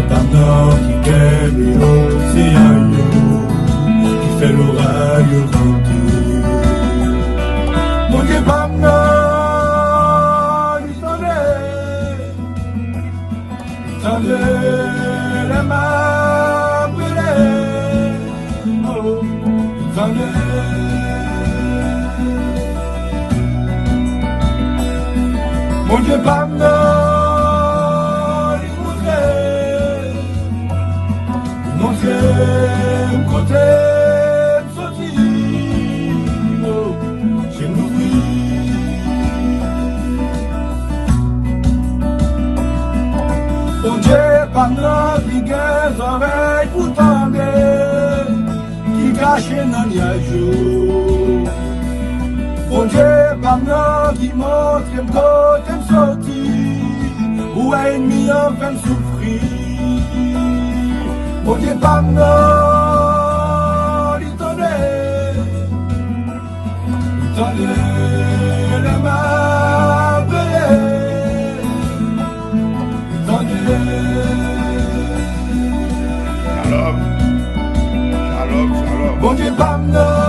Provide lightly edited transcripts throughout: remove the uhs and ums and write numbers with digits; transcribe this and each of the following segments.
pendant qui aime c'est un yo qui fait l'oreille rentrer. Mon Dieu, pendant il t'endait la main brûlée. Oh, il t'endait. Mon Dieu, pendant Montrez côté sorti, chez nous oui. Mon Dieu, pendant qu'il a les oreilles pour tendre, qui cache dans les jours. Mon Dieu, pendant qu'il montre côté sorti, où ennemi en fait souffrir. Mon Dieu, pendant il tendait la main brûlée, il tendait. Shalom, shalom, shalom. Mon Dieu, pendant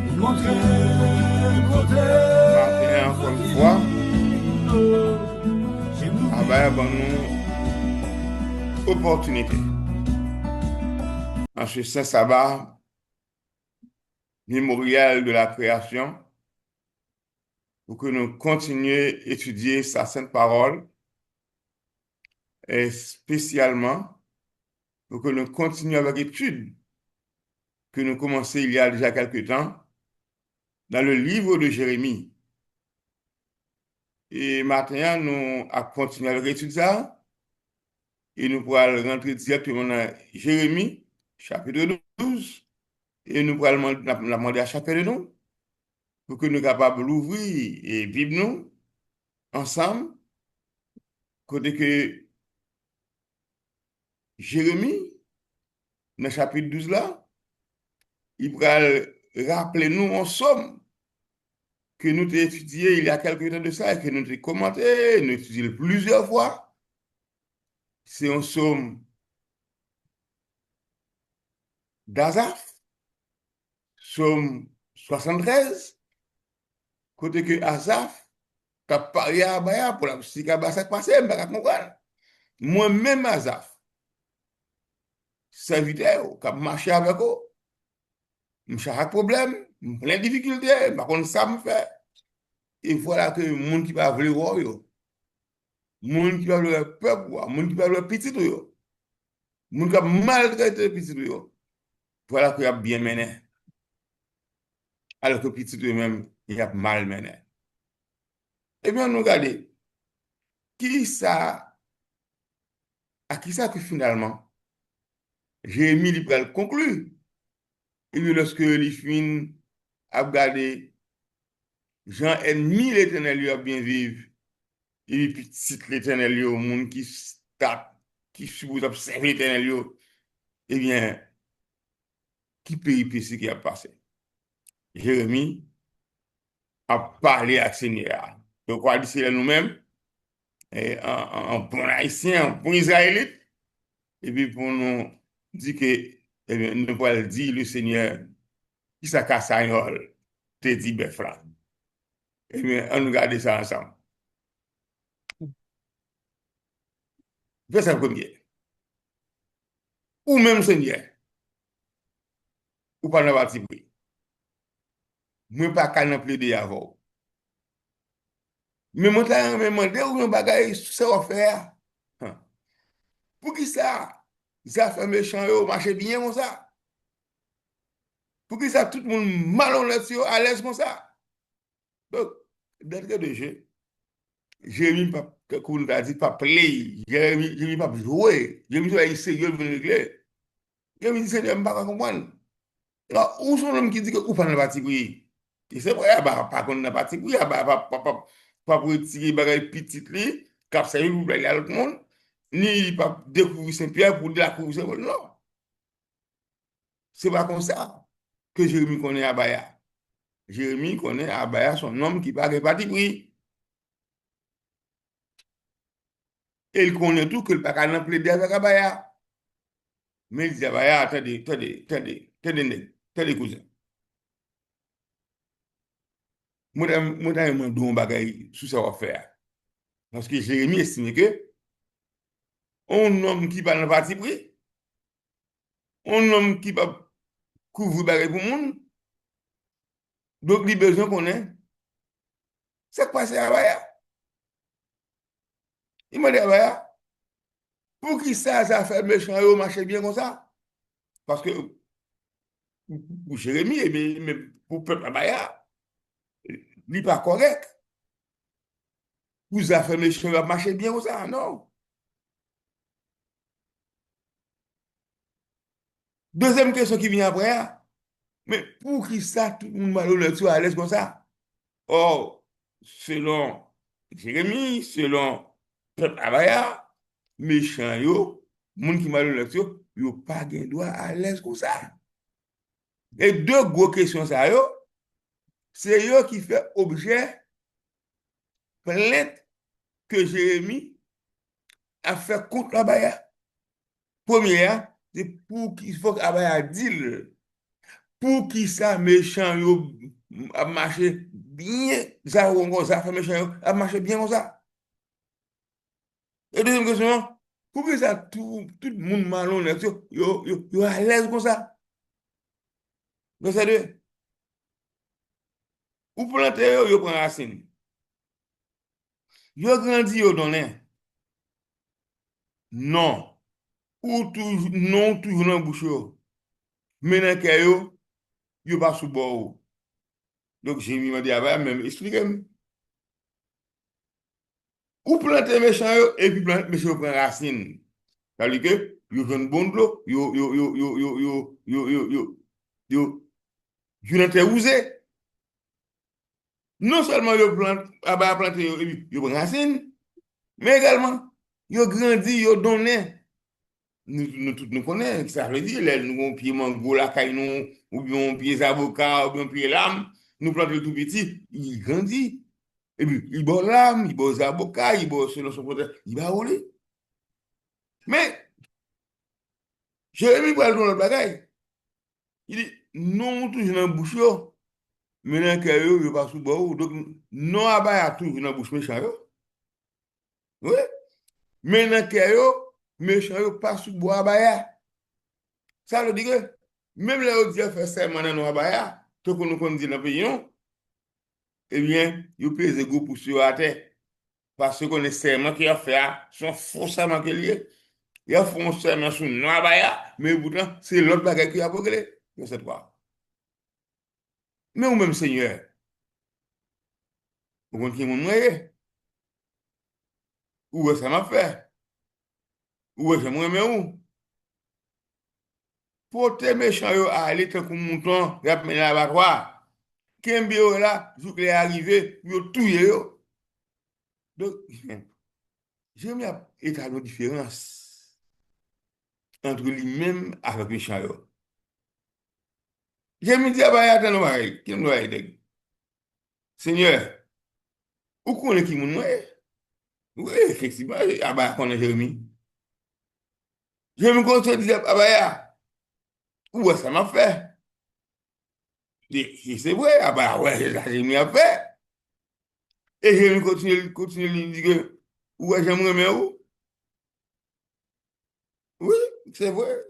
il montrait côté. Matin, encore une fois. Abaya ban nous opportunité. En ce saint sabbat mémorial de la création, pour que nous continuions à étudier sa sainte parole, et spécialement pour que nous continuions avec l'étude que nous commençons il y a déjà quelque temps dans le livre de Jérémie. Et maintenant, nous allons continuer avec l'étude ça. Et nous pourrons rentrer directement dans Jérémie, chapitre 12. Et nous pourrons la demander à chacun de nous pour que nous soyons capables d'ouvrir et vivre nous ensemble. Côté que Jérémie, dans le chapitre 12 là, il pourra rappeler nous en somme que nous avons étudié il y a quelques temps de ça et que nous avons commenté, nous avons étudié plusieurs fois. C'est en somme d'Asaph, somme 73, côté que Asaph, qui a parlé à Abaya pour la psychique à ça passé, je ne peux pas comprendre. Moi-même, Asaph, serviteur, qui a marché avec eux, je suis problème, plein de difficultés, par contre, ça me fait. Et voilà que le monde qui va vouloir, le monde qui va vouloir peuple, le monde qui va vouloir petit, le monde qui a maltraité petit, voilà qu'il a bien mené. Alors que petit même, il a mal mené. Eh bien, nous regardons, qui ça, à qui ça que finalement, Jérémie il va conclure. Et puis lorsque les fin a regardé, Jean ennemi l'éternel lui a bien vivre, et puis petit l'éternel lui au monde qui tape, qui suppose observer l'éternel lui, eh bien, qui péripétie qui a passé? Jérémie a parlé à Seigneur. Donc, on va dire c'est nous-mêmes, en bon haïtien, en bon israélite, et puis pour nous dire que, eh bien, nous allons dire le Seigneur, qui s'est cassé à te dit Befra. Eh bien, on nous regarde ça ensemble. Verset premier. Ou même Seigneur, ou pas dans la partie bruit. Moi, pas qu'à n'en plaider avant. Mais moi, je me demandé où un bagage, ça va faire. Pour qui ça? Ça fait méchant, marche bien comme ça. Pour qui ça, tout le monde malhonnête, à l'aise comme ça. Donc, d'entrée de jeu, Jérémie, comme on a dit, pas play. Jérémie, pas jouer. Jérémie, il sérieux, il veut régler. Jérémie dit, Seigneur, je ne peux pas comprendre. Alors, où sont les gens qui disent que ou pas dans la partie pour et c'est vrai, pas contre la partie pour pas pour tirer bagay petit li, cap ça pour blaguer à l'autre monde, ni pas découvrir Saint-Pierre pour découvrir Saint-Paul. Non, c'est pas comme ça que Jérémie connaît Abaya. Jérémie connaît Abaya, son homme qui parle parti pour Et il connaît tout que le pas qu'à plaider avec Abaya. Mais il dit Abaya, attendez, attendez, attendez, attendez, nèg, attendez, cousin. Moi, je demande un bagay sous ça va faire. Parce que Jérémie estime que un homme qui va dans le parti pris, un homme qui va couvrir bagay pour le monde, donc il a besoin qu'on ait. C'est quoi c'est Abaya? Il m'a dit Abaya, pour qui ça fait méchant, yo marche bien comme ça? Parce que pour Jérémie, mais pour peuple Abaya, il n'est pas correct. Vous avez fait méchant, yo marche bien comme ça? Non. Deuxième question qui vient après, mais pour qui ça, tout le monde malhonnête à l'aise comme ça? Or, selon Jérémie, selon peuple Abaya, méchant yo, moun qui malhonnête yo pas gen droit à l'aise comme ça. Et deux gros questions ça yo, c'est yo qui fait objet plainte que Jérémie a fait contre Abaya. Première, c'est pour qu'il faut qu'Abaya dise pour qui ça méchant yo a marché bien, ça ou encore ça fait méchant yo a marché bien comme ça. Et deuxième question, pour que ça tout le monde malhonnête yo à l'aise comme ça. Donc c'est deux. Ou planter yo prend racine. Yo grandi yo donné. Non. Ou toujours non toujours dans bouche yo. Mais dans cœur yo pas sous bord. Donc j'ai mis m'a dit ah bah même expliquez-moi. Ou planter méchant yo et puis planter méchant yo prend racine. C'est-à-dire que yo jeune bon de l'eau, yo n'était usé. Non seulement yo plante, aba planté yo, et puis yo prend racine, mais également yo grandi, yo donné. Nous tous nous connaissons, ça veut dire, là, nous avons pied mango, la caille, nous, ou bien on pied avocat, ou bien on pied lame, nous plantons tout petit, il grandit. Et puis, il boit lame, il boit avocat, il boit selon son côté, il va rouler. Mais, Jérémie va dans le bagaille. Il dit, non, toujours dans la bouche, yo. Mais dans le cœur, yo, yo pas sous bord. Donc, non, abaya toujours dans la bouche méchant, yo. Oui. Mais dans le cœur, yo, méchant, yo, pas sous bois abaya. Ça veut dire que, même là où Dieu fait serment dans nos abaya, tout qu'on nous dit dans le pays, non, eh bien, il pèse go pour sur la terre. Parce qu'on est serment qui a fait, son faux serment qu'il y a. Il a fait un serment sur nos abaya, mais pourtant, c'est l'autre bagage qui a progressé. Je sais pas. Mais ou même Seigneur, vous comprenez qui mon moyen? Où est-ce que ça m'a fait? Où est-ce que moi où? Pour tes méchants, yo, à aller tant qu'on mouton, y a mené à l'abattoir. Kembe yo là, jou est arrivé, yo touye yo. Donc, j'aime bien établir différence entre lui-même avec les méchants yo. J'aime dire, bah, attends, pareil, qui me doit aider? Seigneur, où qu'on est qui moun moi? Oui, effectivement, ah bah, qu'on est Jérémie. Je me contredis, ah bah, où est-ce que ça m'a fait? Et c'est vrai, ah bah ouais, ça j'ai mis à faire. Et je continue de dire que, ouais, j'aimerais bien où? Oui, c'est vrai.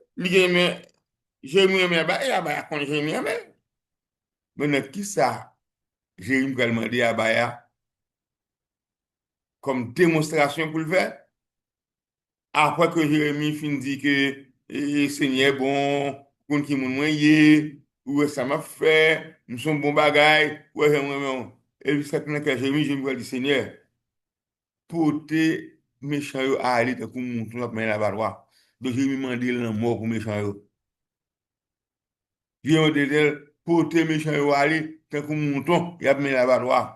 J'aimerais bien, bah, et ah bah, quand j'aimerais bien. Maintenant, qui ça? J'ai demandé à Baya comme démonstration pour le faire. Après que Jérémie fin dit que Seigneur bon, qu'on qui moun mwen yé, ouais ça m'a fait, nous sommes bon bagay, ouais j'aimerais bien. Et puis ça que Jérémie, je me dis Seigneur, porter méchant yo à aller pour moun a mais la barwa. Donc Jérémie m'a dit la mort pour méchant yo. Jérémie m'a dit porter méchant yo à aller pour mouton, y a mais la barwa.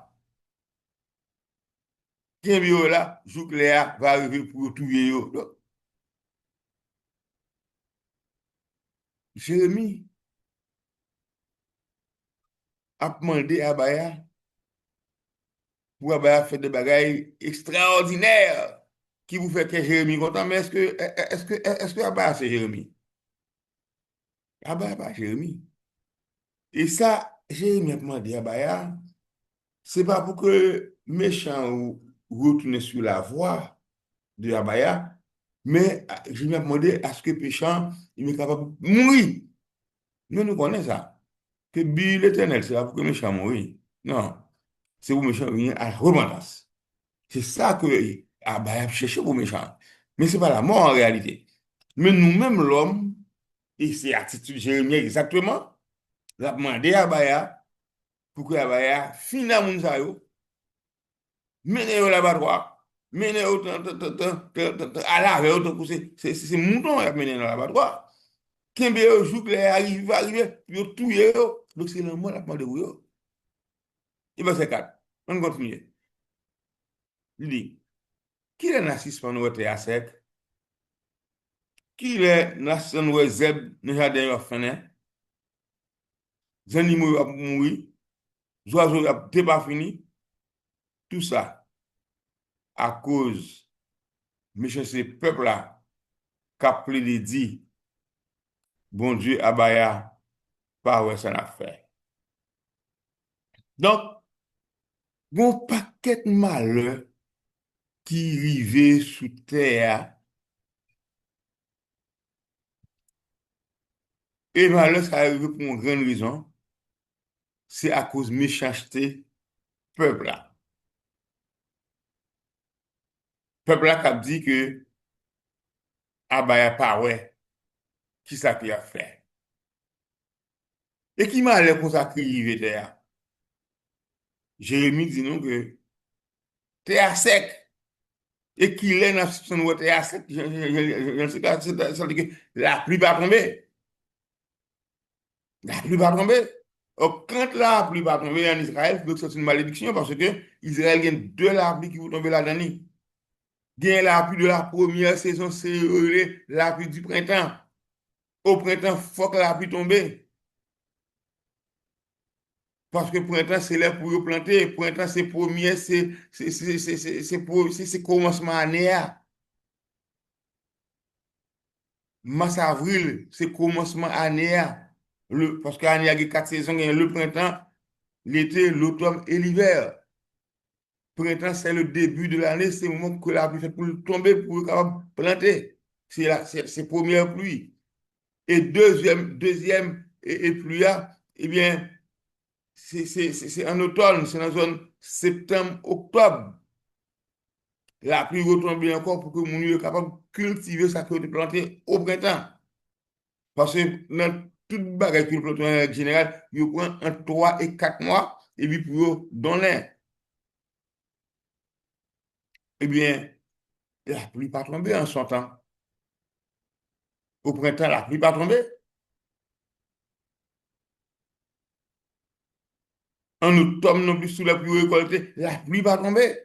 Kien yo là, jouk Léa va arriver pour tuer yo. Donc, Jérémie a demandé à Baya pour Abaya faire des bagailles extraordinaires qui vous fait que Jérémie content, mais est-ce que Abaya c'est Jérémie? Abaya pas Jérémie. Et ça, Jérémie a demandé à Abaya, c'est pas pour que méchant ou retourner sur la voie de Abaya, mais Jérémie a demandé à ce que péchant, il est capable de mourir. Nous connaissons ça. Que l'Éternel, c'est pas pour que méchant mourir. Non, c'est pour méchant venir à la repentance. C'est ça que Abaya cherche pour méchant. Mais ce n'est pas la mort en réalité. Mais nous-mêmes, l'homme, et c'est attitude Jérémie exactement, l'a demandé à Abaya pour que Abaya finisse à Mounsayo, mène au l'abattoir, mène à la veille, c'est mouton qui a mené dans l'abattoir. Kembe yo joue que arrive, yo touye yo. Donc c'est le mot la demandé pour yo. Et verset 4. On continue. Il dit, qui est narcisse pour nous être à sec? Qui est narcisse pour nous zeb dans jardin yo fene? Les animaux vont mourir, les oiseaux vont pas fini. Tout ça à cause de ce peuple là qui a plaidé dit bon Dieu abaya pas ouais ça n'a fait. Donc bon paquet de malheur qui arrivait sous terre. Et malheur, ça arrive pour une grande raison. C'est à cause de méchanceté peuple là. Peuple là qui a dit que Abaya pas ouais, qui ça qu'il a fait. Et qui malheur pour ça qui arrive terre. Jérémie dit nous que terre sec. Et qu'il est dans son terre sec, je ne sais pas, ça veut dire que la pluie va tomber. La pluie va tomber. Donc, quand la pluie va tomber en Israël, c'est une malédiction parce que Israël a deux la pluie qui vont tomber là-dedans. Gain la pluie de la première saison, c'est la pluie du printemps. Au printemps, il faut que la pluie tombe. Parce que printemps, c'est là pour planter. Printemps, c'est premier, c'est commencement année. Mars, avril, c'est commencement année. Parce qu'il y a 4 saisons, il y a le printemps, l'été, l'automne et l'hiver. Printemps, c'est le début de l'année, c'est le moment que la pluie fait pour tomber, pour planter. C'est première pluie. Et deuxième et pluie, eh bien, c'est en automne, c'est dans la zone septembre-octobre. La pluie retombe encore pour que mon soit capable de cultiver sa que de planter au printemps. Parce que dans toute bagarre que plante en général, il prend entre 3 et 4 mois, et puis pour donner. Eh bien, la pluie pas tomber en son temps. Au printemps, la pluie pas tomber. En automne, non plus, sous la pluie récoltée, la pluie pas tomber.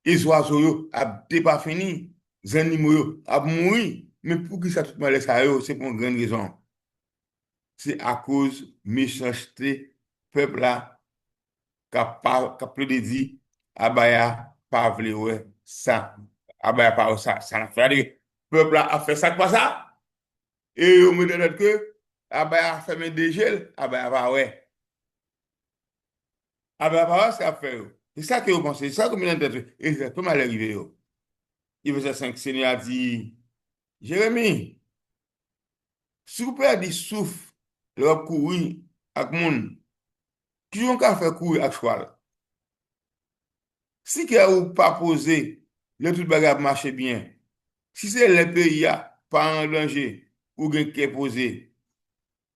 Et les oiseaux, ils pas fini. Les animaux, ils mourir. Mais pour qui ça tout mal ça, c'est pour une grande raison. C'est à cause de méchanceté, peuple là, qui a plus de dit, Abaya, pas vle ouais, ça. Abaya, pas ça. Ça n'a fait dire, peuple là a fait ça, pas ça. Et on me dit que Abaya a fait des gels, Abaya, pas ouais. Abaya, pas ouais, ça fait. C'est ça que vous pensez, c'est ça que vous m'avez et c'est tout mal arrivé. Il faisait 5 Seigneur a dit, Jérémie, si vous perdez souffle, le courir avec moun, qui ont qu'à faire courir avec cheval? Si que ou pas posé, le tout bagage marche bien. Si c'est le pays pas en danger ou gen qui est posé,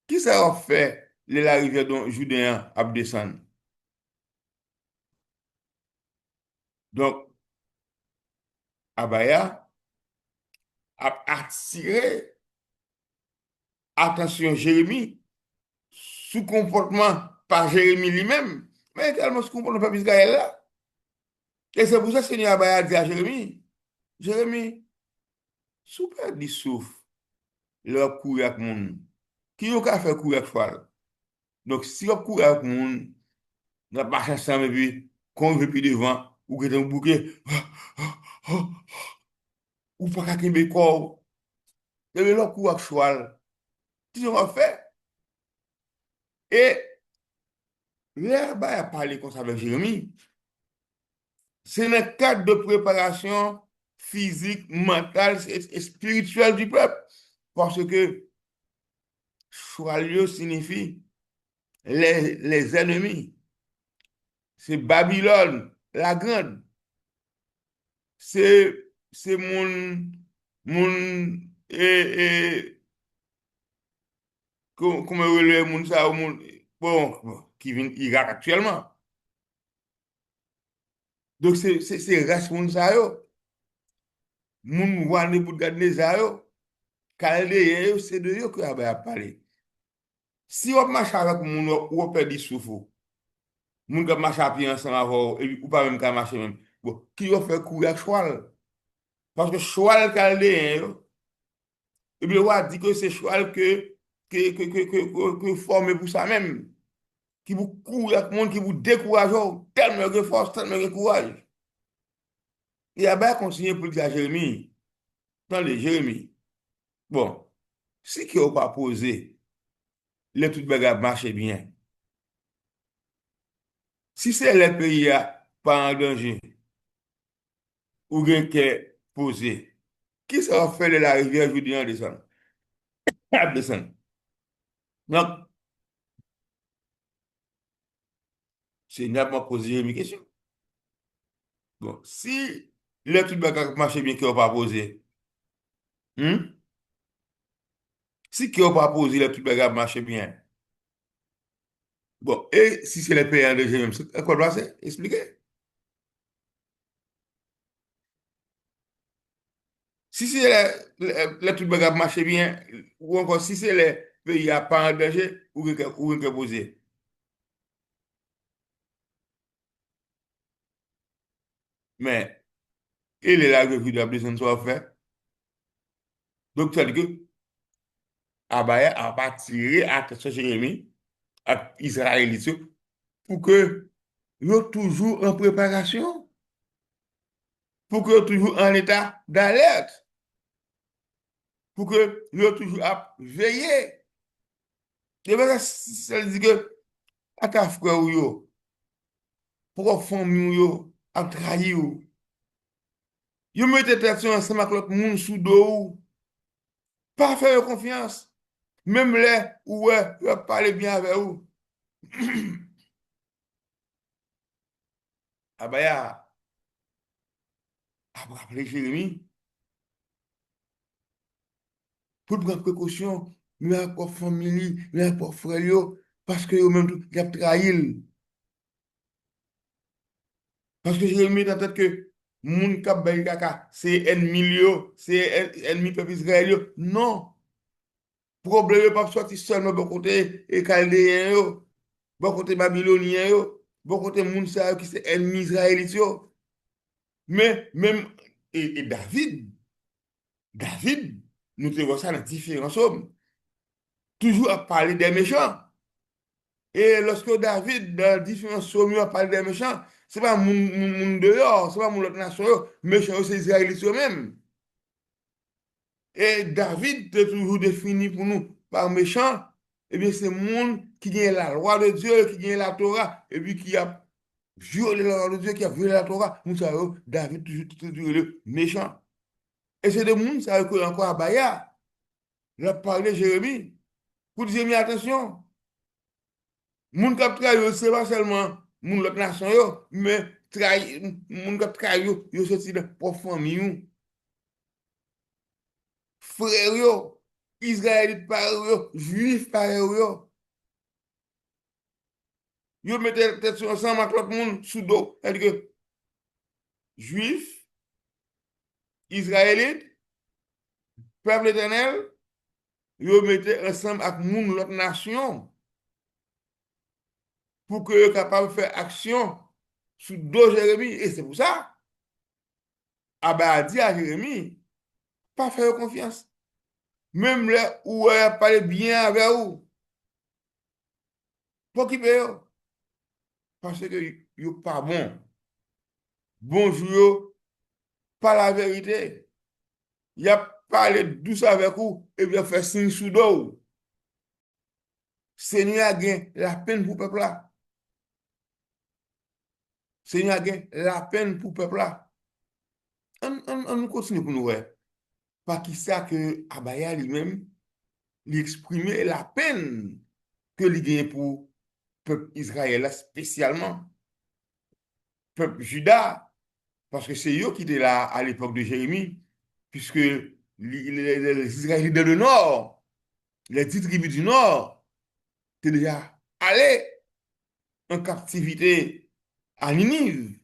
qui ça va faire la rivière dont Judéen a descendre? Donc, Abaya a attiré attention Jérémie sous comportement par Jérémie lui-même, mais également sous comportement par Israël là. Et c'est pour ça que Seigneur Abaya a dit à Jérémie, Jérémie, super dit souffle, leur courir avec moun. Qui yon ka fait courir avec cheval? Donc, si on court avec moun, on va marcher ensemble et puis, quand on veut plus devant, ou que un bouquet, ou pas qu'à Québécois, et le leur coup actuel, qu'ils ont fait. Et là, bah, il a parlé comme ça avec Jérémie. C'est le cadre de préparation physique, mentale et spirituelle du peuple. Parce que Choix signifie les ennemis. C'est Babylone, la grande. C'est mon, comment le monde ça, bon, qui vient Irak actuellement. Donc, c'est race moun sa yo. Moun wane Nebukadnezar yo. Chaldéen yo, c'est de yo que a parlé. Si on marche avec moun ou on perd du souffle, moun qui marche à pied ensemble avant, ou pas même qu'à marcher même. Bon, qui va faire courir avec cheval? Parce que cheval chaldéen yo, et bien on a dit que c'est cheval que formé pour ça même. Qui vous courir avec monde qui vous décourage, tellement de force, tellement de courage. Et a bien continué pour dire à Jérémie. Attendez, Jérémie. Bon, si qui n'a pas posé, les tout bagages marchent bien. Si c'est le pays a pas en danger, ou bien qui est posé, qui ça va faire de la rivière, je dis en descendre? À descendre. Donc, c'est n'a pas posé une question. Bon, si les tout bagages marchent bien, qui n'a pas posé, hmm? Si qui n'a pas posé, les tout bagages marchent bien. Bon, et si c'est le pays en danger, même, à quoi doit c'est? Expliquez. Si c'est les trucs qui marchent bien, ou encore si c'est les pays à pas en danger, ou rien que poser. Mais, il est là que vous avez besoin de soit fait. Donc, ça dit que Abaya a pas tiré à Jérémie, à Israël, pour que soient toujours en préparation, pour que soient toujours en état d'alerte, pour que soient toujours à veiller. Et bien, ça dit que, à ta frère ou yo, pour la famille ou yo, à trahir ou. Yo mettez tête ensemble avec l'autre monde sous dos, pas faire confiance. Même là où yo parler bien avec vous. Ah bah ya, après appeler Jérémie, pour prendre précaution, mais encore famille, mais encore frère yo, parce que yo même tout, y a trahi. Parce que Jérémie dans tête que moun kap bay kaka, c'est ennemi yo, c'est ennemi peuple Israël yo. Non, problème pas sorti seulement bon côté et Chaldéen yo, bon côté babylonien yo, bon côté moun sa yo qui c'est ennemi israélite yo. Mais même et David, nous te voyons ça dans différents hommes, toujours à parler des méchants. Et lorsque David, dans différents psaumes, a parlé des méchants, c'est pas moun dehors, c'est pas mon autre nation, méchants, c'est les Israélites eux-mêmes. Et David est toujours défini pour nous par méchant, eh bien c'est monde qui gagne la loi de Dieu, qui gagne la Torah, et puis qui a violé la loi de Dieu, qui a violé la Torah. Nous savons, David toujours le méchant. Et c'est de monde, ça que encore à Baya, il a parlé de Jérémie, pour dire, mais attention, moun kap trahi, c'est pas seulement moun l'autre nation, mais trahi, moun kap trahi, yo sorti de pour famille, frère yo, Israélite par yo, juif par yo. Yo mettez tête ensemble avec l'autre monde sous dos. C'est-à-dire que juif, Israélite, peuple éternel, yo mettez ensemble avec moun l'autre nation pour que yo capable de faire action sous dos Jérémie. Et c'est pour ça, Abba a dit à Jérémie, pas faire confiance. Même là où elle parle bien avec vous, pour qui paye, parce que yo pas bon. Bonjour, pas la vérité. il a parlé douce avec vous, et puis il a fait signe sous dos. Seigneur a gagné la peine pour le peuple là. Seigneur a gagné la peine pour le peuple là. On continue pour nous, ouais. Pas qui ça que Abaya lui-même, il exprimait la peine que il gagne pour le peuple Israël, là, spécialement, peuple Juda, parce que c'est eux qui étaient là à l'époque de Jérémie, puisque les Israélites du Nord, les 10 tribus du Nord, étaient déjà allés en captivité à Ninive,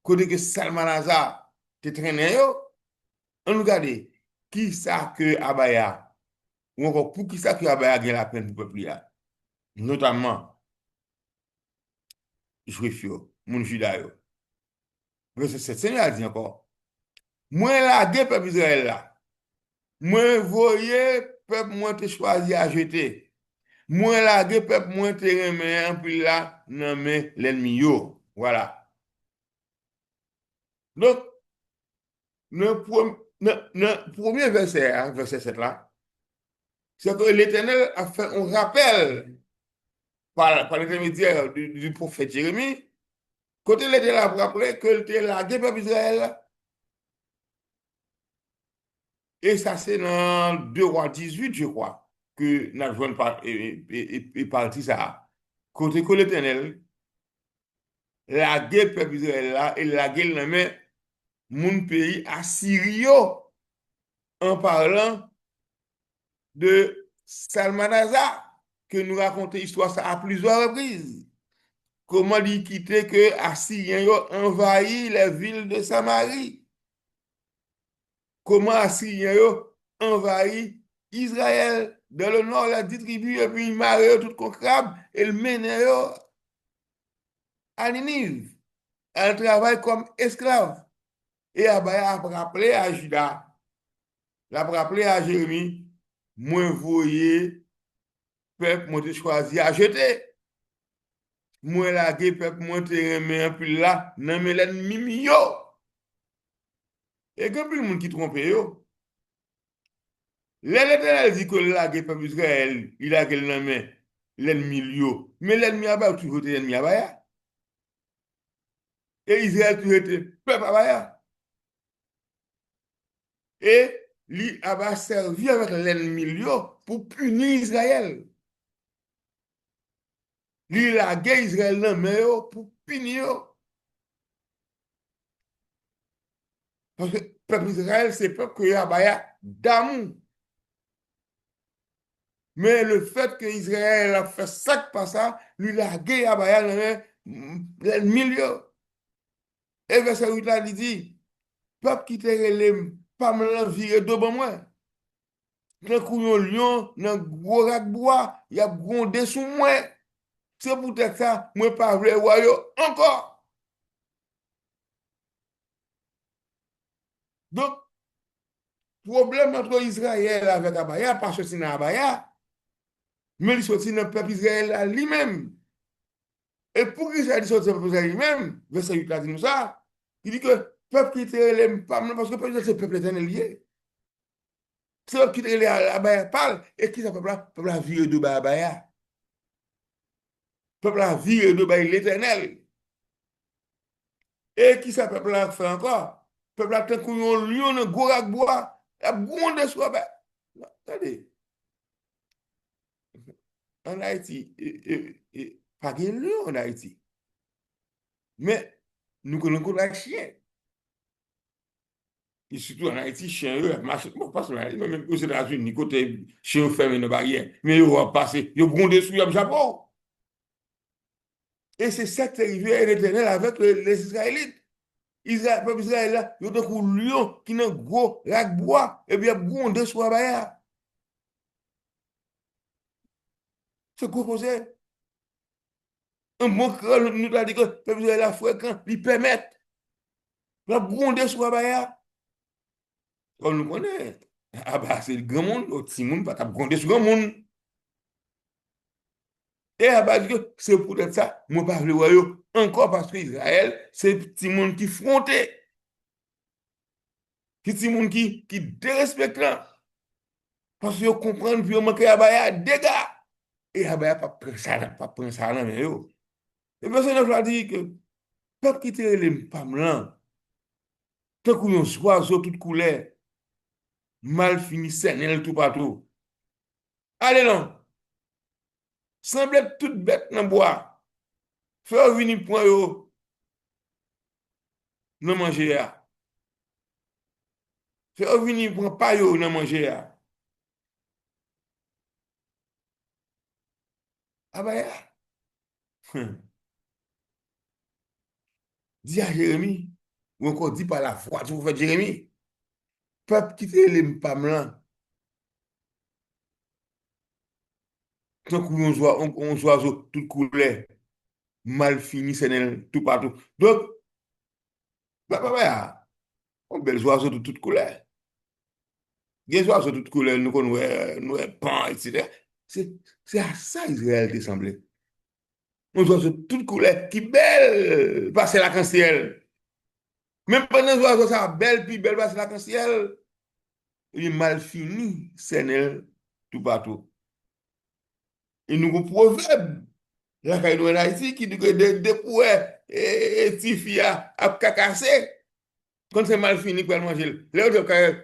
côté que Salmanazar te traîné yo, on nous regarde qui ça que Abaya, ou encore pour qui ça que Abaya gagne la peine pour le peuple là, notamment Juif yo, moun Juda yo. Verset 7, Seigneur a dit encore, moi la guerre peuple Israël là, moi voyez peuple moi te choisi à jeter, moi la guerre peuple moi te remet en plus là, non mais l'ennemi yo, voilà. Donc, le premier verset, hein, verset 7 là, c'est que l'Éternel a fait un rappel par l'intermédiaire du prophète Jérémie, côté l'Éternel a rappelé que était la guerre peuple Israël, et ça c'est dans 2 Rois 18, je crois, que nous avons parti ça. Côté que l'Éternel, la guerre peuple Israël là, et la guerre dans mon pays Assyrio, en parlant de Salmanazar, que nous racontons l'histoire ça à plusieurs reprises. Comment il quittait que Assyrien a envahi les villes de Samarie. Comment Assyrien a envahi Israël dans le nord, la 10 tribus, et puis il marre tout concrable et le mène à Ninive, à un travail comme esclave. Et Abaya a rappelé à Judas, il a rappelé à Jérémie, moi voyez, peuple, moi te choisi à jeter. Moi la peuple, moi te remet un peu là, non mais l'ennemi yo. Et quand plus le monde qui trompe yo, l'Éternel dit que la peuple Israël, il a quel nom l'ennemi yo. Mais l'ennemi a pas toujours été l'ennemi Abaya. Et Israël toujours été peuple Abaya. Et lui a servi avec l'ennemi yo pour punir Israël. Lui la guerre Israël non mais yo pour punir yo. Parce que le peuple Israël, c'est le peuple que Abaya d'amour. Mais le fait que Israël a fait ça par ça, lui la guerre Abaya l'ennemi yo. Et verset 8 là, il dit, peuple qui te relève, pas me virer de bon moi. Quand couillon lion, dans gros rat bois, il y a grondé sous moi. C'est peut-être ça, moi pas vrai royaume encore. Donc, problème entre Israël avec Abaya, parce que c'est dans Abaya, mais il sortit dans le peuple Israël lui-même. Et pour Israël sortit dans le peuple Israël lui-même, verset 8 là dit nous ça, il dit que peuple qui te relève pas, parce que le peuple c'est le peuple éternel lié. C'est eux qui te relève à Abaya parle, et qui ça peuple là? Peuple là vire de Abaya. Peuple là vire de l'éternel. Et qui ça peuple là fait encore? Peuple là tant qu'on lion dans gorak bois, il a grondé sur Abaya. Attendez, en Haïti, pas de lion en Haïti. Mais nous connaissons les chiens. Et surtout en Haïti, chien, eux, marche, bon, pas seulement, même aux États-Unis, côté chien fermé nos barrières, mais ils vont passer, ils vont dessus, ils Japon. Et c'est ça qui est arrivé à l'Éternel avec les Israélites. Israël, peuple Israël, là, ils ont un lion qui n'a gros lac bois, et puis ils vont dessus à Baya. C'est quoi posé? Un bon cran, nous avons dit que le peuple Israël a fréquent, ils permettent. Ils vont dessus à Baya. On nous connaît. Ah bah, c'est le grand monde, le petit monde, pas de gronder sur le grand monde. Et à bas que c'est peut-être ça, moi pas le royaume encore parce que Israël, c'est le petit monde qui frontait. Qui ti moun qui dérespectant parce que yo comprendre puis yo manque abaya dégâts et abaya pas prendre ça nan men yo. Et personne n'a dit que peuple qui te les pam lan tant qu'on yon oiseau toute couleur mal fini senel tout partout. Allez non, semble toute bête dans bois. Faire venir point yo nan manger ya. Faire venir point pa yo nan manger ya. Abaya. Dis à Jérémie, ou encore dit par la foi, tu vous faites Jérémie, peuple qui te les pam lan, tant qu'on soit on oiseau toute couleur, mal fini, c'est tout partout. Donc, on bel oiseau de toute couleur. Les oiseaux de toute couleur, nous connaissons, nous pan, etc. C'est à ça Israël te semblé. On oiseau de toute couleur, qui belle, passer la ciel. Même pendant les oiseaux, ça belle, puis belle, passer la ciel. Il est mal fini, c'est tout partout. Et nous avons proverbe, la caille en Haïti, qui dit que des pouets et tifia à cacassé. Quand c'est mal fini, pour manger. Là,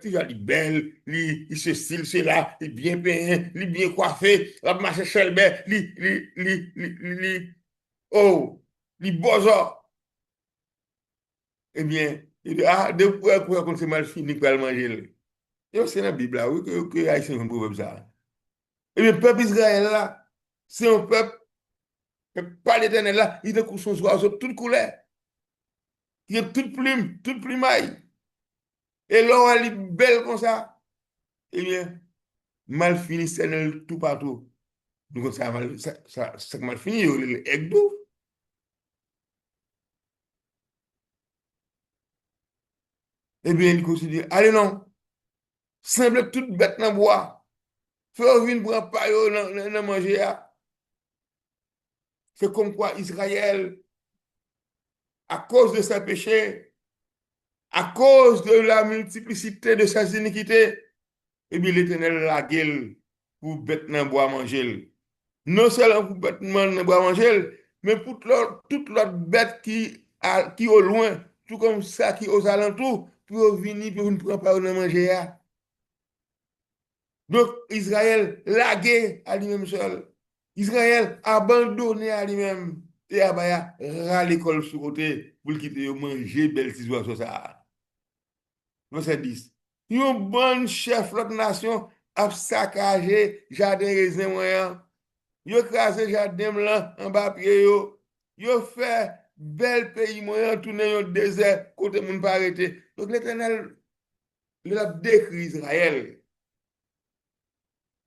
tu vas dire belle, il se style, c'est là, il est bien peint, il est bien coiffé, la marche chelbe, oh, il bozo. Eh bien, il dit, ah, des pouets, quand c'est mal fini, pour manger. Et c'est dans la Bible, là, oui, que Haïtien ont proverbe ça. Eh bien, le peuple Israël, là, c'est un peuple, pas l'éternel, là, il est son oiseau de toute couleur. Il est toute plumaille. Et là, elle est belle comme ça. Eh bien, mal fini, c'est tout partout. Donc, ça mal fini, il est d'où? Eh bien, il considère, allez non, semble toute bête dans le bois. Faire venir pour un paillot dans manger. C'est comme quoi Israël, à cause de ses péchés, à cause de la multiplicité de ses iniquités, eh bien, l'Éternel la gueule pour bête dans le bois manger. Non seulement pour bête dans le bois manger, mais pour toute l'autre bête qui au loin, tout comme ça qui aux alentours, pour venir pour ne prendre pas de manger. Donc, Israël lagué à lui-même seul. Israël abandonné à lui-même. Et Abaya ras l'école sur côté pour quitter manger belle petite oiseau ça. Verset 10. Un bon chef de l'autre nation a saccagé jardin raisin moyen. Yo crasé jardin là en bas pied yo. Yo fait bel pays moyen tourner un désert côté moun pas arrêté. Donc l'Éternel l'a décrit Israël.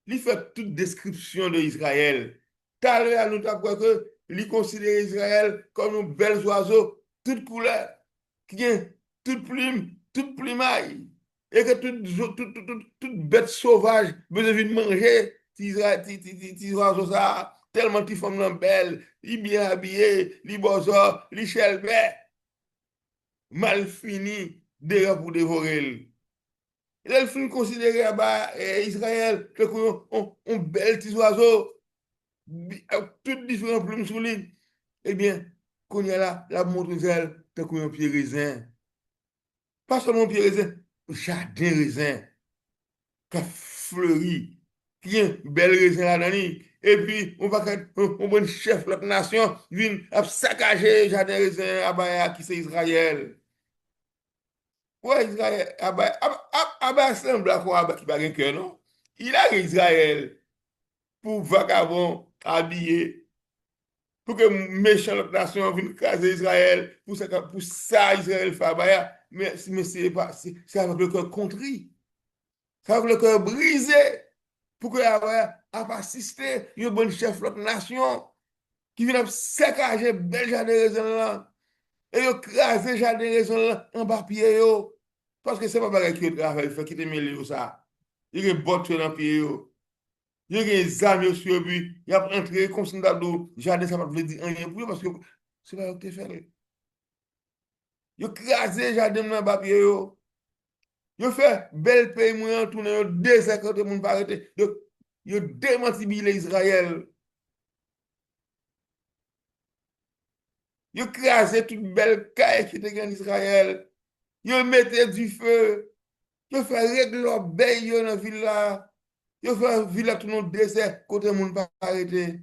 Il fait toute description de Israël. Tout à l'heure, nous avons que il considère Israël comme un bel oiseau, toute couleur, qui a toute plumaille, et que toute bête sauvage besoin de manger, ces oiseaux ça, tellement qu'ils font belle, ils bien habillés, ils bozo, ils chelbé, mal fini, déjà pour dévorer. Et là, il faut considérer Israël comme un bel petit oiseau, avec toutes différentes plumes sur lui. Eh bien, quand il y a là, la montre Israël, comme un pied raisin. Pas seulement un pied raisin, un jardin raisin, qui a fleuri, qui a un bel raisin là-dedans. Et puis, on va un bon chef de la nation, vient saccager le jardin raisin à Baya, qui c'est Israël. Ouais, Israël, Abba semble à quoi Abba qui n'a pas cœur, non? Il a Israël pour vagabond habillé, pour que méchant l'autre nation vienne craser Israël, pour ça Israël fait Abba, mais c'est pas, c'est avec le cœur contrit, c'est avec le cœur brisé, pour que Abba a pas assisté, un bon chef de l'autre nation, qui vient saccager bel jardin de raison là, et il craser jardin de raison là en bas pied yo. Parce que ce n'est pas pareil qui travaille, il faut quitter milieu ça. Il y a une botte dans le pied. Il y a des amis sur lui. Il y a entré comme si dans jardin, ça ne veut dire rien pour lui parce que c'est pas ce que tu fais. Il a crasé le jardin dans le pied. Yo fait bel pays moyen tourner au désert quand moun pas arrêter. Yo démantibile Israël. Yo crasé toute belle caille qui était en Israël. Yo mettait du feu. Yo fait régler l'obéi yo dans ville là. Yo fait ville là tourner au désert côté moun pas arrêter.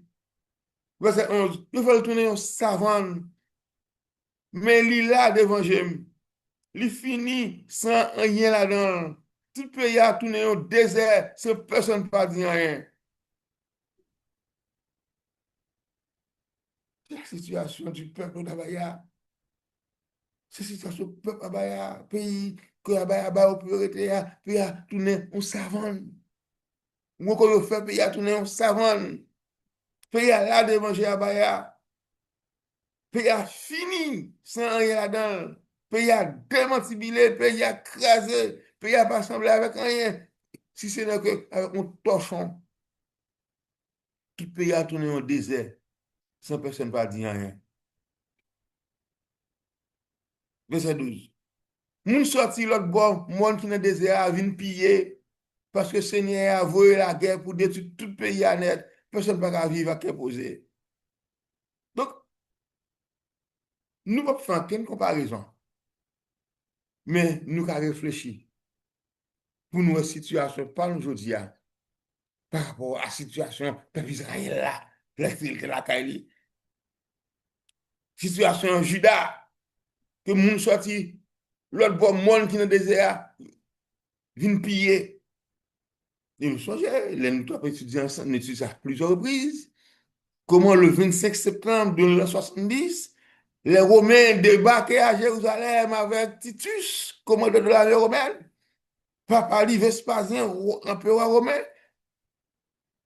Verset 11. Yo fait tourner en savane. Mais li là devant j'aime. Li fini sans rien là-dedans. Tout pays a tourné au désert, sans personne pas dit rien. C'est la situation du peuple d'Abaya. C'est la situation du peuple d'Abaya. Pays que Abaya a priorité, pays a tourné en savane. Ou qu'on le fait, pays a tourné en savane. Pays a là devant Abaya. Pays a fini sans rien là-dedans. Pays a démantibilé, pays a crasé, pays a pas semblé avec rien. Si ce n'est qu'avec un torchon qui pays a tourné au désert sans personne pas dire rien. Verset 12. Moun sorti l'autre bord, moun qui dans le désert a vinn piller parce que Seigneur a voué la guerre pour détruire tout le pays à net. Personne ne va vivre à qui poser. Donc, nous ne pouvons pas faire aucune comparaison. Mais nous avons réfléchi pour nos situations, pas aujourd'hui, par rapport à la situation de Israël là, la Kaili. Situation Juda, que moun sorti l'autre bord, moun qui dans le désert vient piller. Et nous songeons, nous avons étudié ensemble, à plusieurs reprises, comment le 25 septembre de 1970, les Romains débarquaient à Jérusalem avec Titus, commandeur de l'armée romaine, Papali Vespasien, empereur romain,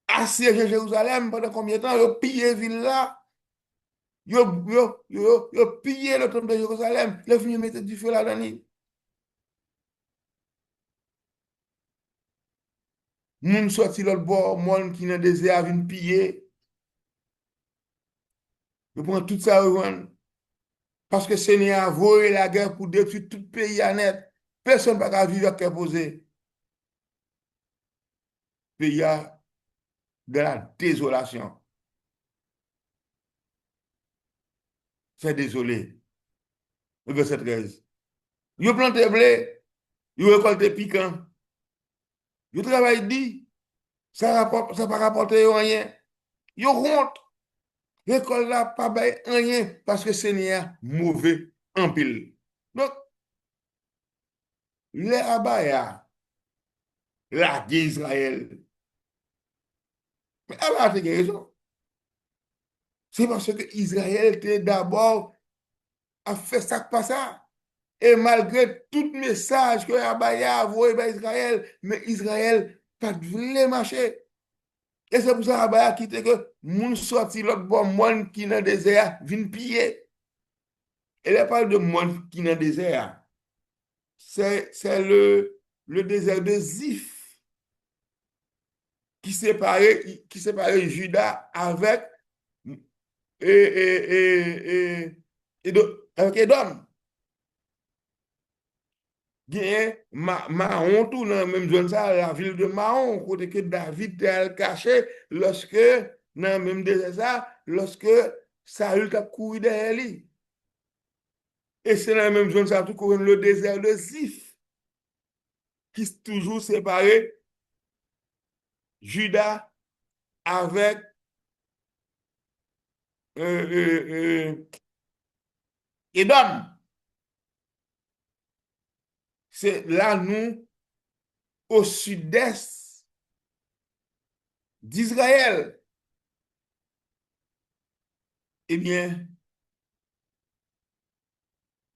assiégé Jérusalem pendant combien de temps? Ils ont pillé la ville là, ils ont pillé le temple de Jérusalem, ils ont fini mettre du feu là-dedans. Moun sorti l'autre bord, moun qui dans le désert vient piller. Je prends tout ça revendre. Parce que Seigneur a voué la guerre pour détruire tout le pays à net. Personne ne va vivre avec posé. Le pays a de la désolation. C'est désolé. Le verset 13. Ils plantent blé, ils récoltent piquant. Ils travaillent dit, ça ne va rapporter rien. Ils honte. L'école là pas rien parce que Seigneur mauvais en pile. Donc, les Abaya, la d'Israël. Mais Abaya a raison. C'est parce que Israël était d'abord a fait ça pas ça. Et malgré tout message que Abaya a envoyé à Israël, mais Israël pas voulu marcher. Et c'est pour ça Abaya a quitté que moun sorti l'autre bon moun qui dans le désert vient piller. Elle parle de moun qui dans le désert. C'est le désert de Ziph qui séparait Juda avec avec Edom. Gagné Mahon tout dans même zone ça, la ville de Mahon, côté que David était caché lorsque dans même désert ça, lorsque Saül a couru derrière lui. Et c'est dans la même zone ça tout comme le désert de Ziph qui toujours séparé Juda avec Edom. C'est là, nous, au sud-est d'Israël. Eh bien,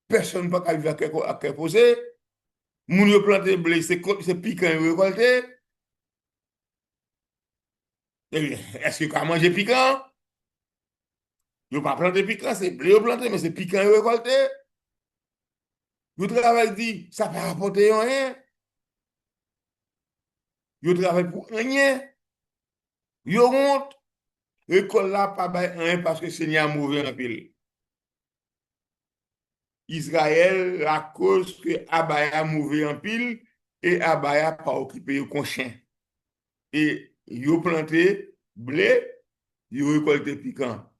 personne ne peut pas vivre à quel poser. Moun yo planté blé, c'est piquant récolté. Eh bien, est-ce que vous manger piquant? Yo pas planté piquant, c'est blé planté, mais c'est piquant récolté. Yo travail dit, ça ne va rapporter rien. Yo travail pour rien. Yo honte. L'école là, pas rien parce que le Seigneur a mauvais en pile. Israël, à cause que Abaya a mauvais en pile, et Abaya pas occupé yo chien. Et yo planté blé, yo récolté piquant.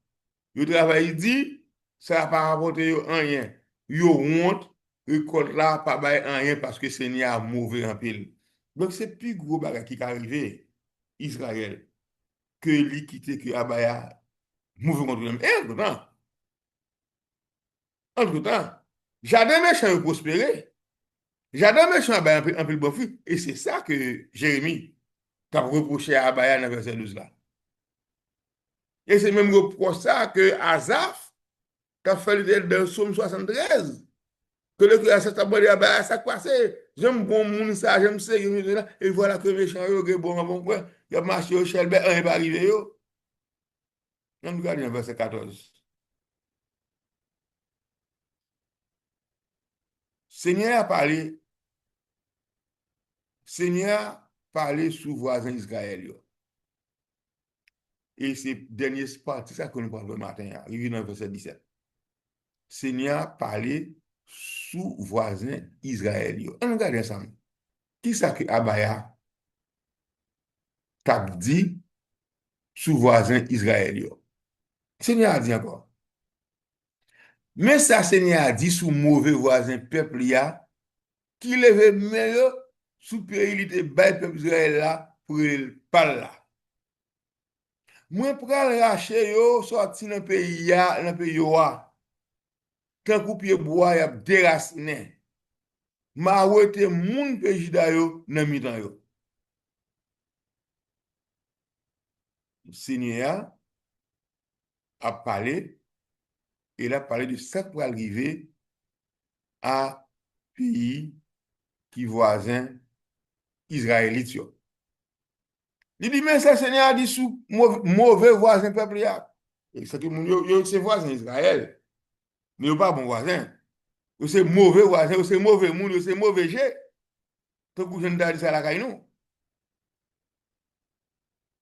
Yo travail dit, ça n'a pas rapporté yo rien. Yo honte, récolte là, pas bail rien parce que c'est ni à mauvais en pile. Donc c'est plus gros bagage qui est arrivé, Israël, que lui quitter que Abaya, mauvais contre lui-même. Et entre-temps, jardin méchant a prospéré. Jardin méchant a un peu le bon fruit. Et c'est ça que Jérémie t'a reproché à Abaya dans le verset 12 là. Et c'est même pour ça que Asaph t'a fait le psaume 73. Que le cœur s'est abonné à bah, ça passe. J'aime bon monde ça, j'aime ça, et voilà que méchant, yo, bon point. Il a marché au Shelby, un n'est pas arrivé. Yo. On regarde le verset 14. Seigneur a parlé, Seigneur a parlé sous voisin Israël. Yo. Et c'est dernier partie, ça que nous parlons le matin, arrivé dans le verset 17. Seigneur a parlé sous voisin Israël. Yo. On regarde ensemble. Qui ça que Abaya t'a dit sous voisin Israël? Yo? Seigneur a dit encore. Mais ça, Seigneur a dit sous mauvais voisin peuple, qui levait meilleur sous périllité bel peuple Israël là pour le parler là. Moi, pour racheter yo, sorti dans le pays, dans le pays, quand coupier bois, y a déraciné. Ma wete moun pays yo dans mi-temps yo. Seigneur a parlé, il a parlé de ça qui va arriver à pays qui voisin israélite. Il dit, mais ça, Seigneur a dit sous mauvais voisin peuple. Et c'est que c'est voisin Israël. Mais il pas bon voisin. C'est mauvais voisin, c'est mauvais monde, c'est mauvais jet. Tant que je ne dis ça la caille nous.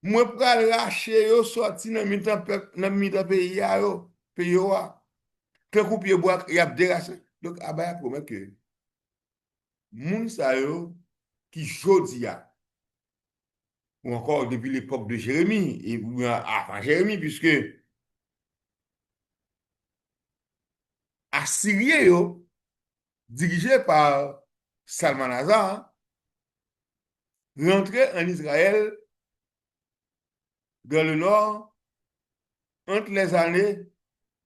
Moi, pour lâcher, yo sorti dans le mi-temps pays, yo, pays, yo. Quand coupier bois, il y a déraciné. Donc, Abaya promet que, moun sa yo, qui jodi a, ou encore depuis l'époque de Jérémie, et avant Jérémie, puisque Assyrien, yo, dirigé par Salmanazar, rentré en Israël dans le nord entre les années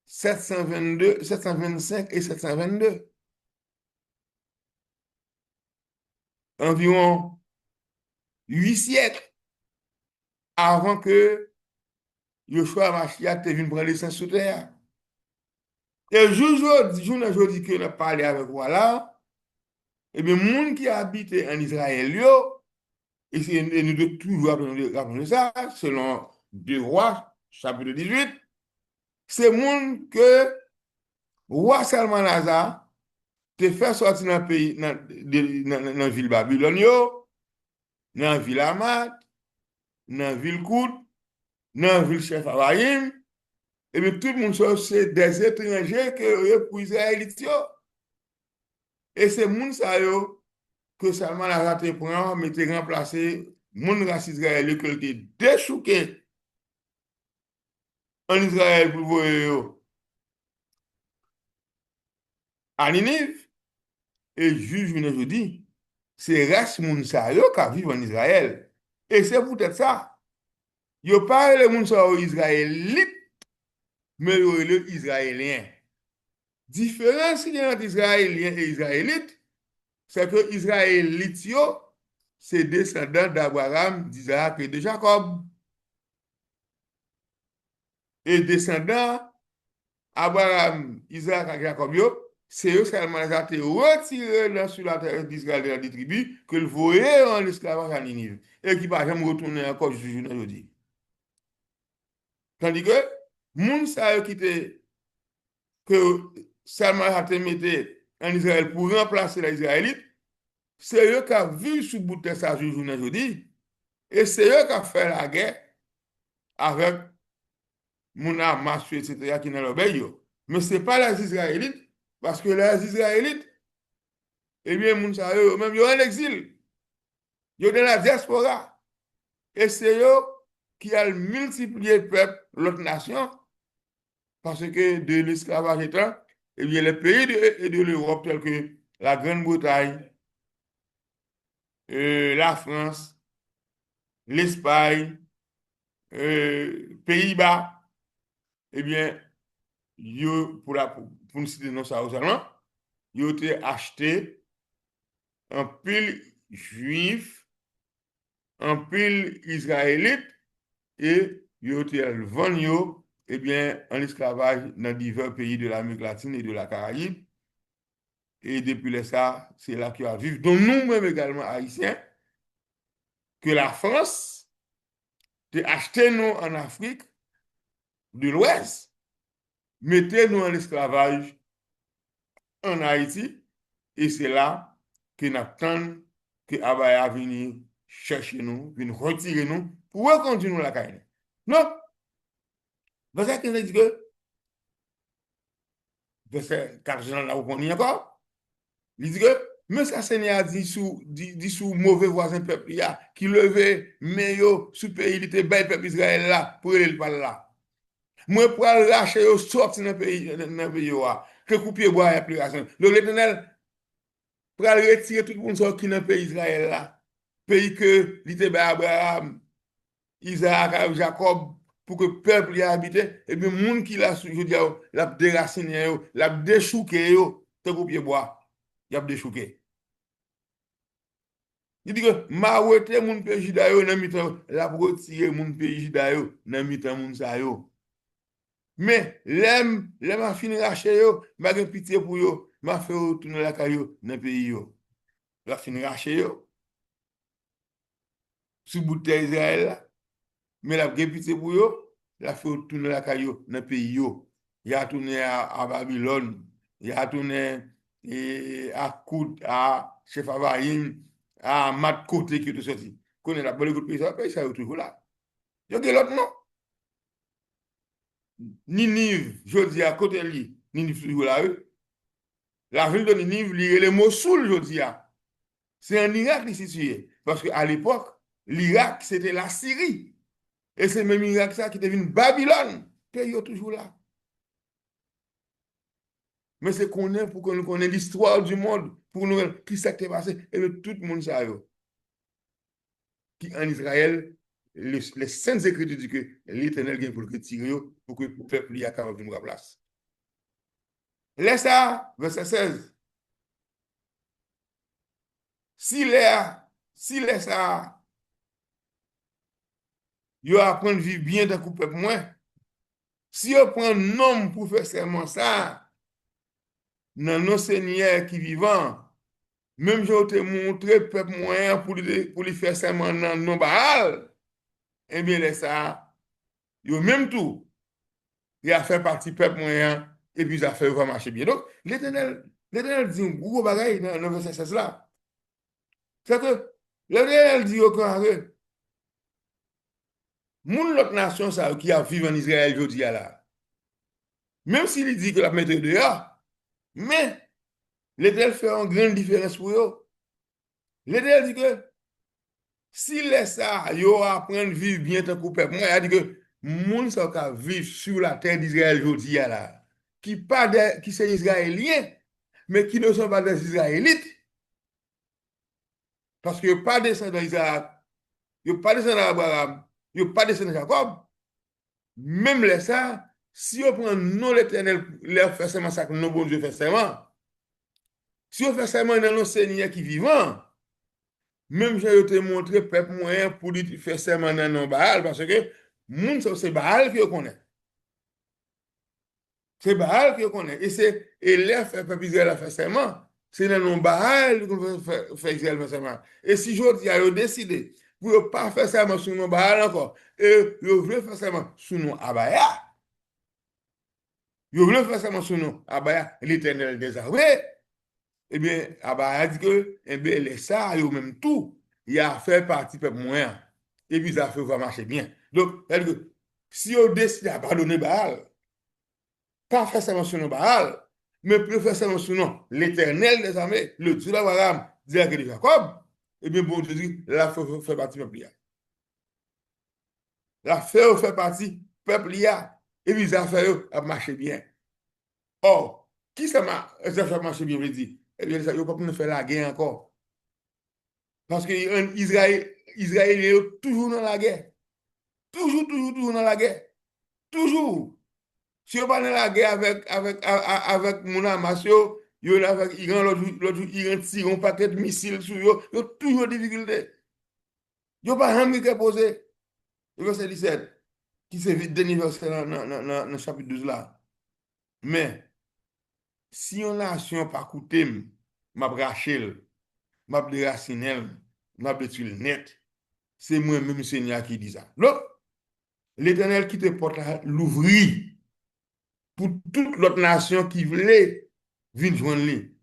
722, 725 et 722. Environ 8 siècles avant que Yoshua Mashiach te vienne prendre l'essence sous terre. Et aujourd'hui que nous parlé avec vous là, et bien, les gens qui habitent en Israël, et nous devons toujours rappeler ça, selon 2 Rois, chapitre 18, c'est les gens que roi Salmanazar te fait sortir dans le pays, dans la ville Babylone, dans la ville Hamath, dans la ville Kout, dans la ville Chef Avaïm, et bien tout le monde, c'est des étrangers que pour Israélites. Et c'est les gens que Salmanazar te prend, mais te remplacé, les race israélien que te déchouqué en Israël pour voir à Ninive. Et juge je dis, c'est race moun sa yo qui vivent en Israël. Et c'est peut-être ça. Yo pas le moun sa yo israélite, mais yo le israélien. Différence entre israélien et israélite, c'est que israélite yo, c'est descendant d'Abraham, d'Isaac et de Jacob. Et descendant Abraham, Isaac et Jacob yo, c'est eux seulement qui ont été retirés sur la terre d'Israël de la tribu que le voyaient en esclavage à Ninive et qui ne va jamais retourner encore jusqu'à aujourd'hui. Tandis que, moun sa yo qui te que Salman a te mette en Israël pour remplacer les Israélites, c'est eux qui ont vu sous bout de ça aujourd'hui et c'est eux qui ont fait la guerre avec moun Hamas, etc., qui dans le pays. Mais ce n'est pas les Israélites. Parce que les Israélites, eh bien, moun sa yo, même yo en exil. Yo dans la diaspora. Et c'est eux qui a multiplié le peuple, l'autre nation, parce que de l'esclavage étant, eh bien, les pays de l'Europe, tels que la Grande-Bretagne, la France, l'Espagne, Pays-Bas, eh bien, pour nous citer non ça seulement, ils ont été achetés en pile juif, en pile israélite, et ils ont été vendus, eh bien, en esclavage dans divers pays de l'Amérique latine et de la Caraïbe. Et depuis ça, c'est là qu'il y a vivre, dont nous-mêmes également haïtiens, que la France a acheté nous en Afrique de l'Ouest, mettez nous en esclavage en Haïti, et c'est là que nous attendons que Abaya vienne chercher nous, vienne retirer nous, pour continuer la carrière. Non, verset 15 dit que, verset 4, là, vous connaissez encore, il dit que, mais ça, Seigneur dit sous mauvais voisin peuple, qui levait, mais sous pays, il était bel peuple Israël là, pour aller par là. Moi, pour aller lâcher, sortir dans le pays, que couper bois et application. Donc, l'Éternel, pour aller retirer tout le monde qui est dans le pays Israël là, pays que l'ité Abraham, Isaac, Jacob, pour que le peuple y habite, et bien, le monde qui l'a, je dis, l'a déraciné, l'a déchouqué, te couper bois, il a déchouqué. Il dit que, ma ouete mon pays juda yo nan mitan, la retirer mon pays juda yo nan mitan moun sa yo. Mais, l'aime a fini racheter yo, m'a gen pitié pour yo, m'a fait retourner la caillou dans le pays yo. La fini racheter yo, sous bout de terre Israël là, mais la gen pitié pour yo, la fait retourner la caillou dans le pays yo. Il a tourné à Babylone, il a tourné à Kout, à Chefavaïm, à Mat Côté qui est sorti. Connaît la bonne pays, ça est toujours là. Il y a l'autre non. Ninive, je dis à côté de lui, Ninive toujours là. La ville de Ninive, il y a les Mossoul, je dis. C'est en Irak qui est situé. Parce qu'à l'époque, l'Irak, c'était la Syrie. Et c'est même Irak ça qui devient Babylone. Pays est toujours là. Mais c'est qu'on est pour que nous connaissions l'histoire du monde, pour nous qui s'est passé, et tout le monde sait. Qui en Israël, les saintes écritures disent que l'Éternel vient pour le tirer, pour que le peuple y a capable de nous place. Laisse ça, verset 16. Si les ça, yo apprendre à vivre bien dans le peuple moins, si on prend un homme pour faire seulement ça, dans nos seigneurs qui vivant, même je te montré le peuple moyen pour lui faire seulement dans nos Baal, eh bien, les ça, yo même tout, il a fait partie du peuple moyen, et puis ça fait va marcher bien. Donc, l'Éternel dit un gros bagaille dans le verset 16 là. C'est que l'Éternel dit au carré, moun l'autre nation ça, qui a vécu en Israël aujourd'hui là, même s'il dit que la mettre dehors, mais l'Éternel fait une grande différence pour eux. L'Éternel dit que si les ça, yo apprennent à vivre bien tant que peuple, moi, il dit que moun ça ka vivre sur la terre d'Israël aujourd'hui là, qui sont israéliens, mais qui ne sont pas des Israélites. Parce que pas descendant d'Isaac, il pas descendant d'Abraham, il pas descendant de Jacob. Même les ça, si on prend non l'Éternel, leur fait seulement ça que nos bon Dieu fait seulement. Si on fait seulement dans nos seigneurs qui vivant, même j'ai te montré peuple moyen pour lui faire seulement dans nos Baal, parce que moun c'est Baal qui connaît. C'est Baal qui connaît. Et leur fait peuple Israël a fait seulement. C'est dans nos Baal qu'on fait Israël fait seulement. Et si je dis, ils ont décidé pour ne pas faire seulement sur nos Baal encore, et ils veulent faire seulement sur nos Abaya. Ils veulent faire seulement sur nos Abaya, l'Éternel des armées. Eh bien, Abaya dit que, eh bien, les ça, ils ont même tout. Il a fait partie peuple moyen. Et puis, ça va marcher bien. Donc, si on décide d'abandonner Baal, pas faire seulement sur nos Baal, mais plus faire seulement sur nous, l'Éternel des armées, le Dieu d'Abraham, Dieu de Jacob, eh bien, bon Dieu dit, la fait partie du peuple. La fait partie du peuple. Et puis, les affaires a marché bien. Or, qui ça fait marcher bien, veut dire? Eh bien, ça ne peut pas faire la guerre encore. Parce que Israël est toujours dans la guerre. Toujours dans la guerre. Toujours. Si on parle de la guerre avec mon Hamas, yo avec Iran, l'autre jour, Iran tire un paquet de missiles sur eux, ils ont toujours des difficultés. Ils n'ont pas rien qui posé. Le verset 17, qui c'est vite dernier verset dans le chapitre 12 là. Mais, si une nation pas coûté, m'a braché, m'a déraciné, m'a détruit net, c'est moi-même Seigneur qui dit ça. Donc, l'Éternel qui te porte l'ouvrir pour toute l'autre nation qui voulait venir joindre lui.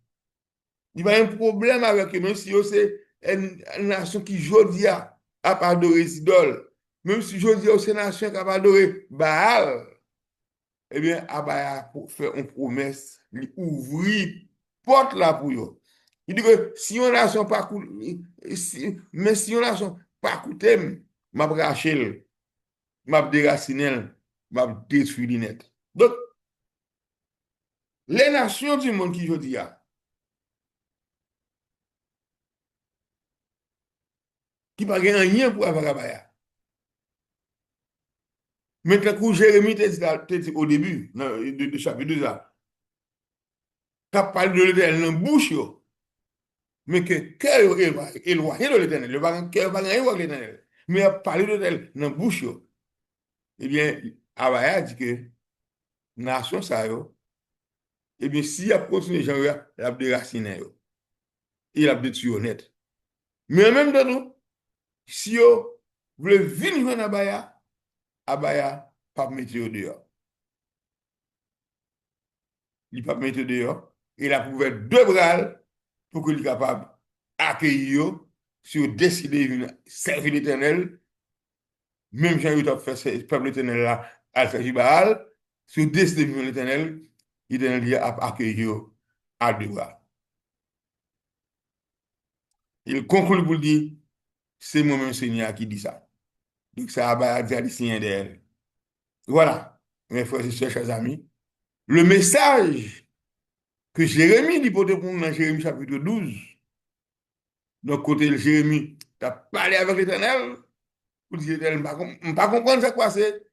Il y a un problème avec eux, même si c'est une nation qui, aujourd'hui, a adoré les idoles. Même si aujourd'hui, c'est une nation qui a adoré Baal, eh bien, Abaya fait une promesse, il ouvrir porte là pour eux. Il dit que si une nation pas mais si une nation pas coûté, m'a braché, m'a déraciné, m'a détruit net. Donc, les nations du monde qui aujourd'hui a, qui pas rien pour avoir Abaya. Maintenant que Jérémie t'a dit au début de chapitre 2, tu as parlé de l'Éternel dans la bouche, mais que cœur est éloigné de l'Éternel. Le cœur va rien avec l'Éternel. Mais a parlé de l'Éternel dans la bouche. Eh bien, Abaya dit que nation ça, eh bien, s'il a continué, il a déraciné. Il a détruit honnête. Mais en même temps, si vous voulez venir à Abaya, pas mettre dehors. Il pas mettre dehors. Il a prouvé deux bras pour qu'il soit capable d'accueillir si vous décidez de servir l'Éternel. Même si vous avez fait ce peuple l'Éternel là, à servir Baal, si vous décidez de servir l'Éternel, l'Éternel a accueillir à deux bras. Il conclut pour dire, c'est moi-même Seigneur qui dit ça. Donc ça a dit Seigneur d'elle. Voilà, mes frères et sœurs, chers amis. Le message que Jérémie dit pour nous dans Jérémie chapitre 12, donc côté de Jérémie, tu as parlé avec l'Éternel, pour dire l'Éternel, je ne pas comprendre ce quoi c'est,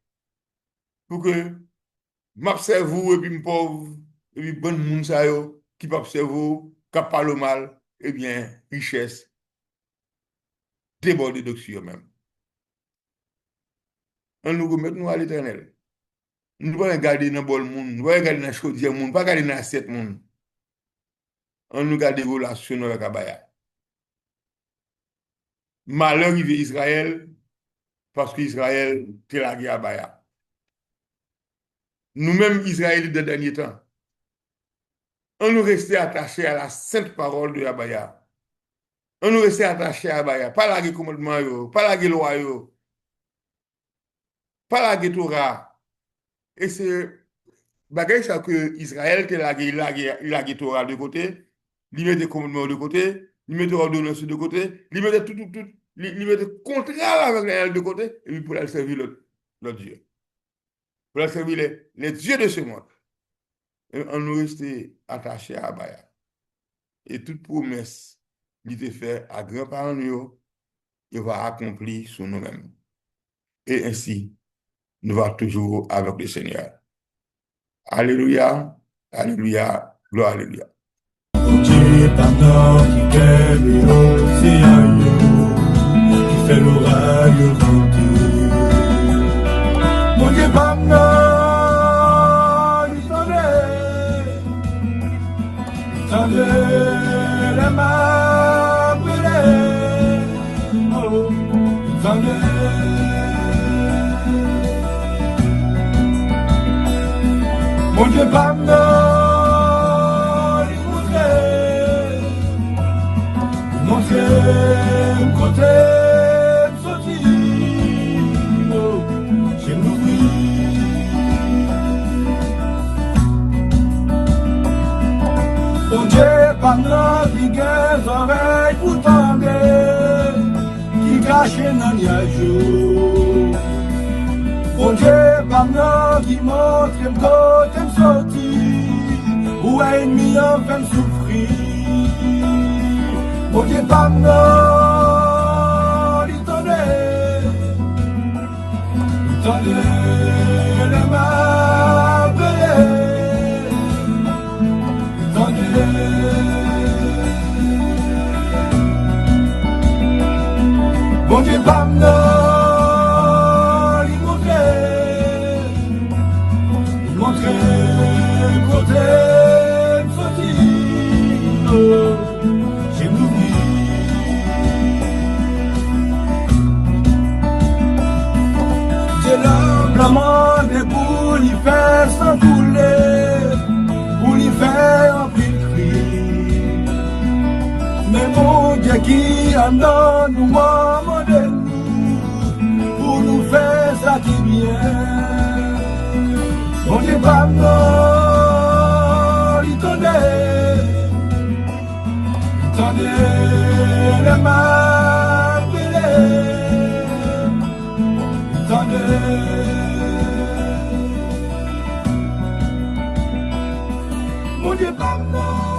pour que m'observe vous et puis me pauvre, et puis bon monde ça yo, qui m'observe vous, qui parle mal, eh bien, richesse, débordée d'oxygène même. On nous remet nous à l'Éternel. Nous ne pouvons pas regarder dans le bol monde, nous ne pouvons pas regarder dans la chaudière monde, pas regarder dans l'assiette monde. On nous garde des relations avec Abaya. Malheur arrive Israël parce qu'Israël est la guerre Abaya. Nous-mêmes, Israël, de dernier temps, on nous restait attachés à la sainte parole de Abaya. On nous restait attachés à Abaya. Pas la guerre commandement, pas la guerre loi, pas la guerre Torah. Et c'est bagay ça que Israël te la guerre Torah de côté, il met des commandements de côté, il met des ordonnances de côté, il met tout, il met des contrats avec les de côté, et puis pour aller servir l'autre Dieu. Pour aller servir les dieux de ce monde. Et on nous restait attachés à Abaya. Et toute promesse qui était faite à grands-parents, il va accomplir sur nous-mêmes. Et ainsi, nous va toujours avec le Seigneur. Alléluia, alléluia, gloire, alléluia. Dieu pardon qui fait l'océan, qui fait l'orage chanter. Mon Dieu pardon, il tendait les mains brûlées, oh, il tendait. Mon Dieu pardon. Côté sorti, j'ai l'ouvri. Mon Dieu, pendant qu'il y a des oreilles pour tendre. caché dans le jour. Bon Dieu, pas moi qui montre que côté me sortir, ou un ennemi en fait me souffrir. Bon Dieu, pas moi, il t'en le m'appeler, bon Dieu, pas moi, il montrer côté me sortir, j'ai m'oublie. C'est l'homme demandé pour lui faire s'enfouler, pour lui faire un prix de cri. Mais mon Dieu qui en donne nous demande pour nous faire ça qui vient. Mon Dieu pas mort, il tenait les mains pelées, mon Dieu pas mort.